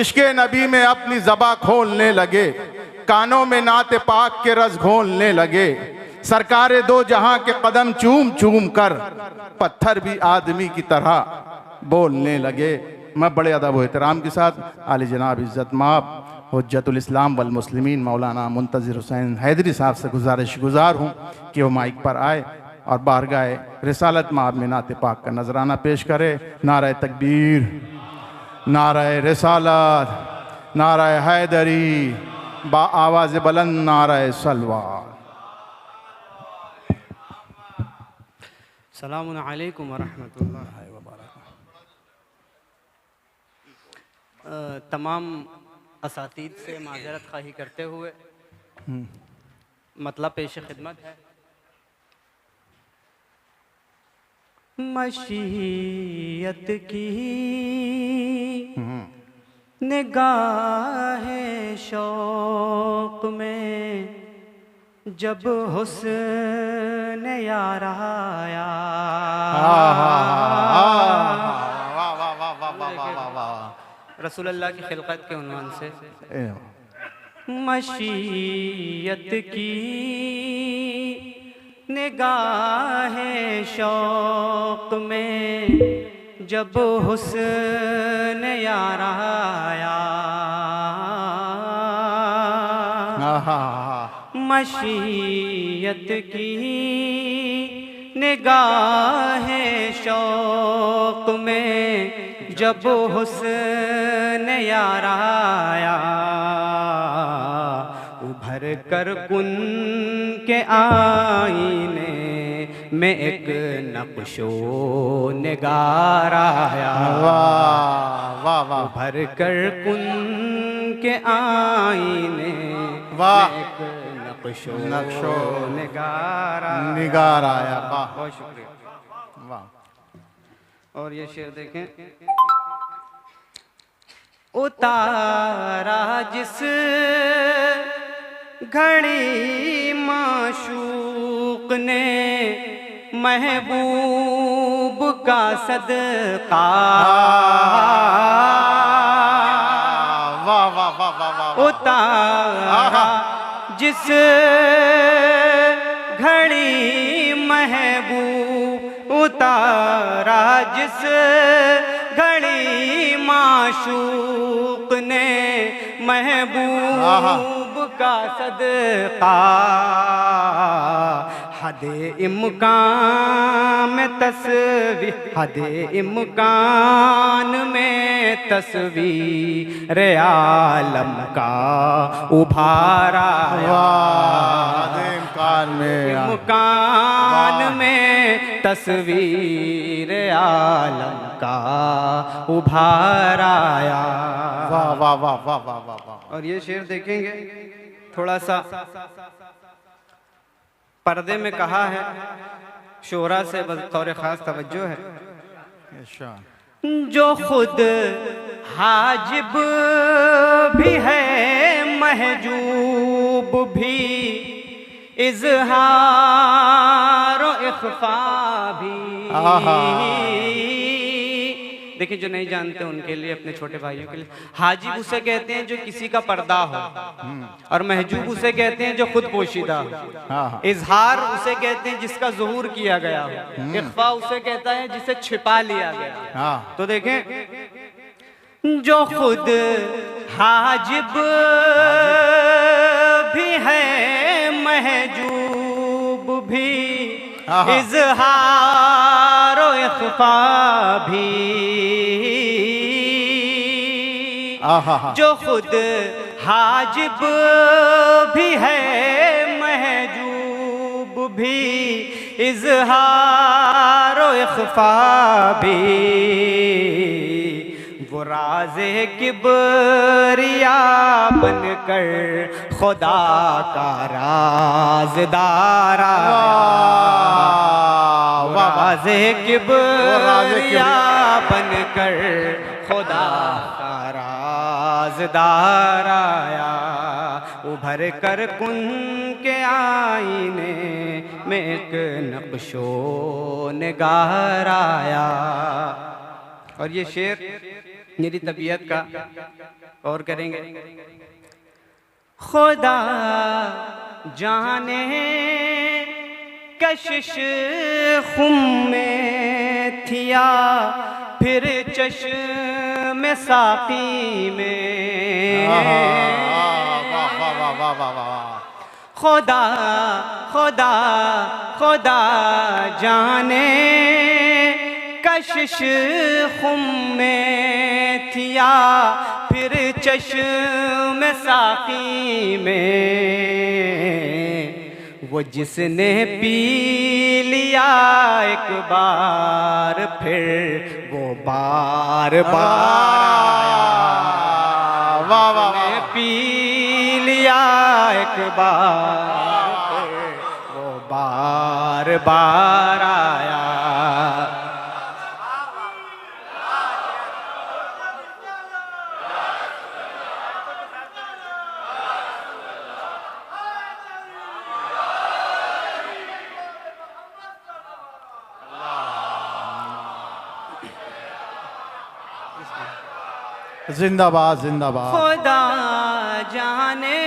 इश्क़े नबी में अपनी ज़बा खोलने लगे, कानों में नाते पाक के रस घोलने लगे। सरकारे दो जहां के कदम चूम चूम कर पत्थर भी आदमी की तरह बोलने लगे। मैं बड़े अदब व एहतराम के साथ आली जनाब इज़्ज़त माब हुज्जतुल इस्लाम वल मुस्लिमीन मौलाना मुंतज़िर हुसैन हैदरी साहब से गुजारिश गुजार हूँ कि वो माइक पर आए और बारगाह रिसालत माब में नाते पाक का नजराना पेश करे। नारे तकबीर, नारे रिसालत, नारे हैदरी, बा आवाज़ बुलंद नारे सलवात। अस्सलामु अलैकुम व रहमतुल्लाहि व बरकातहू। तमाम असातीद से माज़रत ख़्वाही करते हुए मतलब पेश खिदमत है। मशीयत की निगाहे शौक़ में जब हुस्न यार आया। रसूलुल्लाह की खिलकत के उन्वान से मशीयत की निगाहे शौक़ में जब हुस्न यार आया। मशीयत की निगाहे शौक़ में जब हुस्न यार आया। उभर कर कुन के आईने में एक नक्शो निगार आया। उभर कर कुन के आईने में एक नक्शो निगार आया। बहुत शुक्रिया। वाह। और ये शेर देखें। उतारा जिस घड़ी माशूक ने महबूब का सदका। उतारा जिस घड़ी महबूब, उतारा जिस घड़ी माशूक ने महबूब का सदका। हदे इम्कान में तस्वीर, हदे इम्कान में तस्वीर आलम का उभारा। इम्कान में तस्वीर आलम का उभाराया। वाह वाह वाह वाह वाह वाह। और ये शेर देखेंगे थोड़ा सा पर्दे में कहा है, शोरा से बतौर खास तवज्जो है। जो खुद हाजिब भी है महजूब भी, इज़हार और इख्फा भी। देखिए जो नहीं जानते उनके लिए, अपने छोटे भाइयों के लिए, हाजिब उसे कहते हैं जो किसी का पर्दा हो, और महजूब उसे कहते हैं जो खुद पोशीदा हो। इजहार उसे कहते हैं जिसका ज़ुहूर किया गया हो। इख्फा उसे कहता है जिसे छिपा लिया गया। तो देखें, जो खुद हाजिब भी है महजूब भी, इज़हार और इख्फा भी। जो खुद हाजिब भी है महजूब भी, इज़हार और इख्फा भी। वो राज़े किबरिया बनकर खुदा का राज़दार आया। राज़े किबरिया बनकर खुदा का राज़दार आया। उभर कर कुन के आईने में एक नक्शो निगार आया। और ये शेर मेरी तबीयत का और करेंगे। खुदा जाने कशिश खुम में थिया, फिर चश्म साकी में। खुदा खुदा खुदा जाने कशिश खुम में थिया, फिर चश्म साकी में। वो जिसने पी लिया एक बार, फिर वो बार बार आया। वाह वाह वाह। पी लिया एक बार, फिर वो बार बार आया। जिंदाबाद जिंदाबाद। खुदा जाने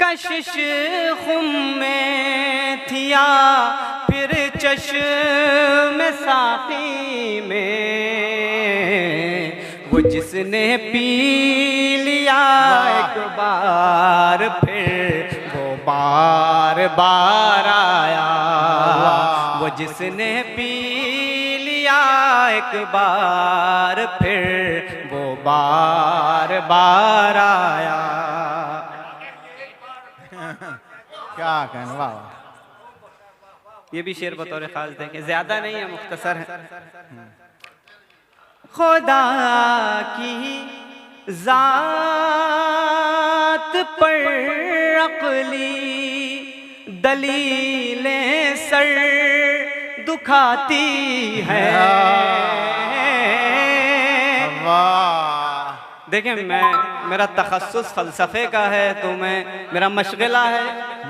कशिश खुम में थिया, फिर चश्म साकी में। वो जिसने पी लिया एक बार, फिर वो बार बार आया। वो जिसने पी लिया एक बार, फिर वो बार बार आया। क्या कहना। वाह। ये भी शेर बतौर खास देखें, ज्यादा नहीं है, मुख्तसर है। खुदा की जात पर अक्ली दलीलें सर दुखाती है। देखें, मेरा तखस्सुस फ़लसफ़े का है, तो मेरा मशगला है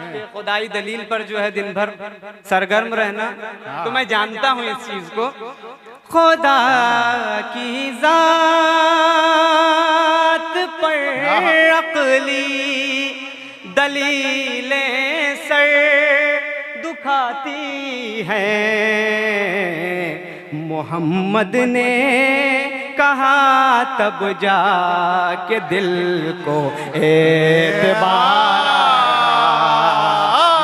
कि खुदाई दलील पर जो है दिन भर सरगर्म रहना, तो मैं जानता हूँ इस चीज़ को। खुदा की ज़ात पर अक्ली दलीलें सर दुखाती हैं। मोहम्मद ने कहा तब जाके दिल को एतबार आया।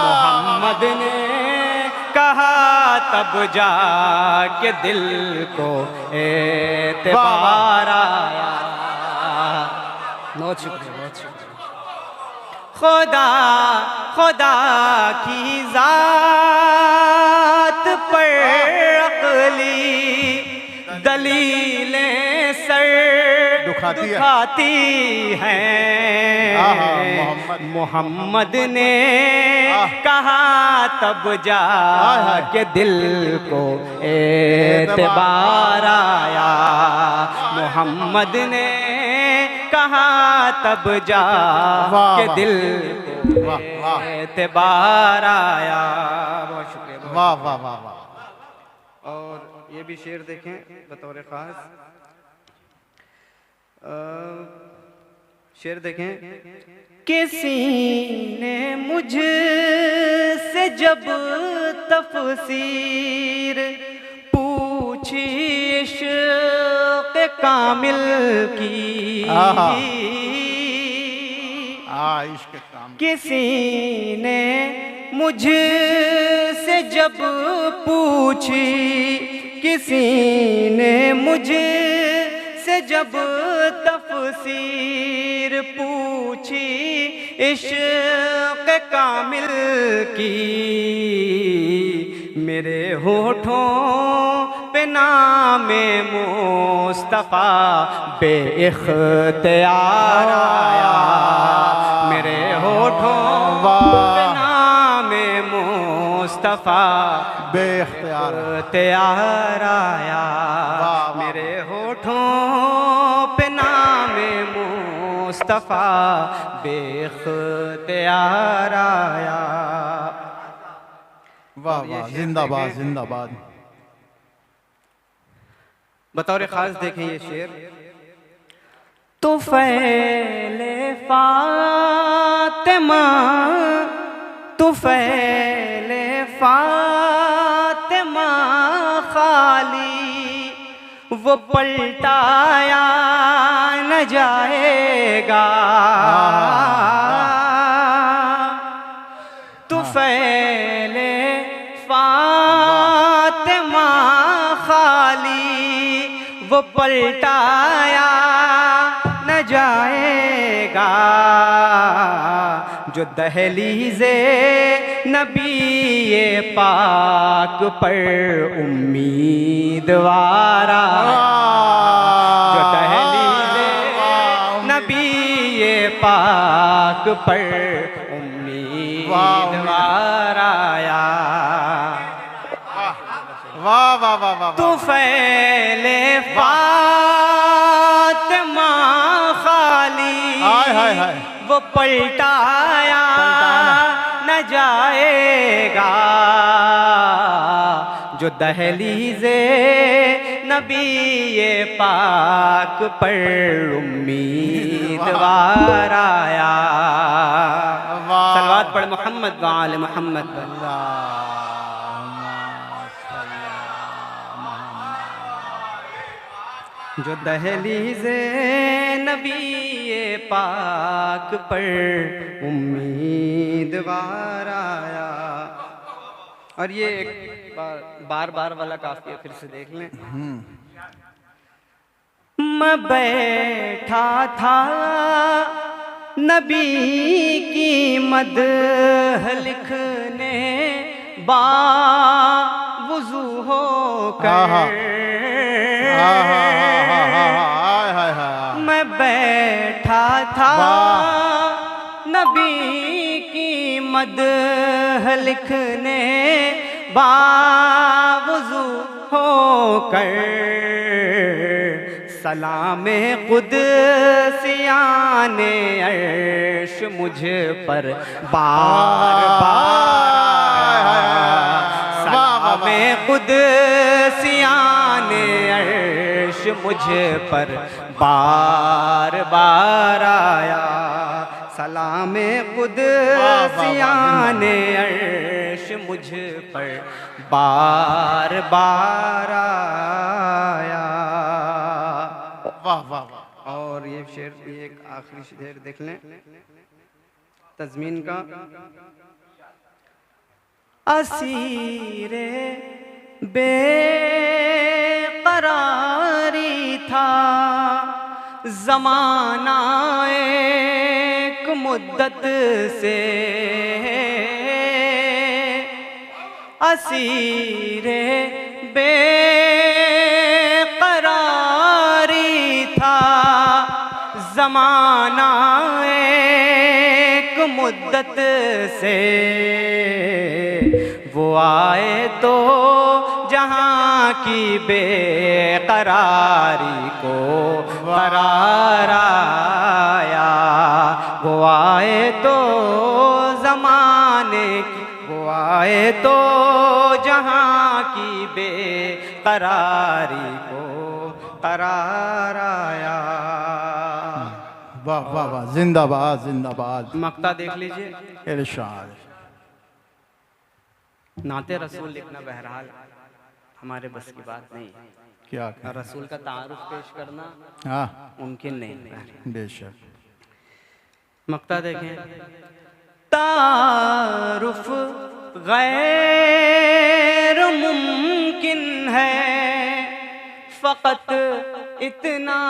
मोहम्मद ने कहा तब जाके दिल को एतबार आया। बहुत शुक्रिया, बहुत शुक्रिया। खुदा की जात पर अक्ली दलीलें सर दुखाती हैं। मोहम्मद ने कहा तब जाके दिल को एतबार आया। मोहम्मद ने कहा तब जाके दिल को एतबार आया। बहुत शुक्रिया। वाह वाह वाह वाह। और ये भी शेर देखें बतौर खास। शेर देखें। किसी ने मुझसे जब तफसीर पूछी इश्क़ कामिल की, इश्क़ कामिल। किसी ने मुझसे जब पूछी, किसी ने मुझसे जब तफसीर पूछी इश्क़ कामिल की, मेरे होठों पे नामे मुस्तफ़ा बेइख्तियार आया। मेरे होठों पे नामे मुस्तफ़ा बेइख्तियार आया। मेरे होठों पे नामे मुस्तफ़ा बेइख्तियार आया। वाह वाह। जिंदाबाद जिंदाबाद। बतौर खास देखें ये शेर। तुफ़ैले फ़ातिमा, तुफ़ैले फ़ातिमा खाली, वो पलटाया न जाएगा। तुफ़ैले फ़ातिमा खाली, वो पलटाया न जाएगा। जो दहलीज़े नबी पाक पर उम्मीदवार आया, जो दहलीज़े नबी पाक पर उम्मीदवार आया। वाह वाह वाह वाह। तुफ़ैले फ़ातिमा खाली, हाय हाय हाय, वो पलटाया न जाएगा। जो दहलीज़े नबी पाक पर उम्मीदवार आया। सलवात पढ़ मोहम्मद व आले मोहम्मद। जो दहलीज़े नबी पाक पर उम्मीदवार आया। और ये एक बार बार वाला काफिया फिर से देख लें। मैं बैठा था नबी की मदह लिखने, बावुज़ू होकर। मैं बैठा था नबी की मदह लिखने, बावुज़ू होकर। सलामे क़ुदसियाने अर्श मुझ पर बार बार। सलामे क़ुदसियाने अर्श मुझ पर बार बार आया। सलामे क़ुदसियाने अर्श मुझ पर बार बार आया। वाह वाह वाह। और ये शेर, ये एक आखिरी शेर देख लें तज़मीन का। असीरे बेक़रारी था ज़माना एक मुद्दत से। असीरे बेक़रारी था ज़माना एक मुद्दत से। वो आए तो जहाँ की बेकरारी को करार आया। वो आए तो ज़माने की, वो आए तो जहाँ की बेकरारी को करार आया। वाह वाह वाह, जिंदाबाद जिंदाबाद। मक्ता देख लीजिए। इरशाद। नाते रसूल लिखना बहरहाल हमारे बस की बात नहीं है। क्या और रसूल का तारुफ पेश करना हाँ मुमकिन नहीं है। बेशक। मक्ता देखें। तारुफ गैर मुमकिन है, फ़क़त इतना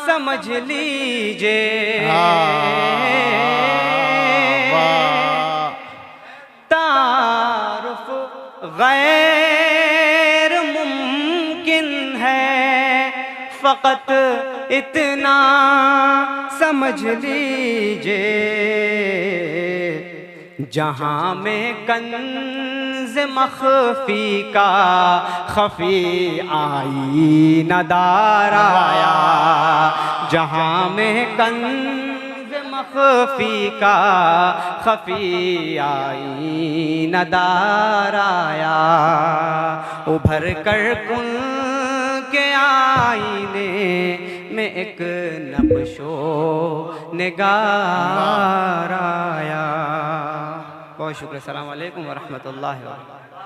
समझ लीजिए। तारुफ गैर मुमकिन है, फ़क़त इतना समझ लीजिए। जहाँ में कंज़ मख़फ़ी का ख़फ़ी आईनादार आया। जहाँ में कंज़ मख़फ़ी का ख़फ़ी आईनादार आया। उभर कर कुन के आईने में एक नक्शो निगार आया। बहुत शुक्रिया। अस्सलाम वालेकुम व रहमतुल्लाहि व बरकातहू।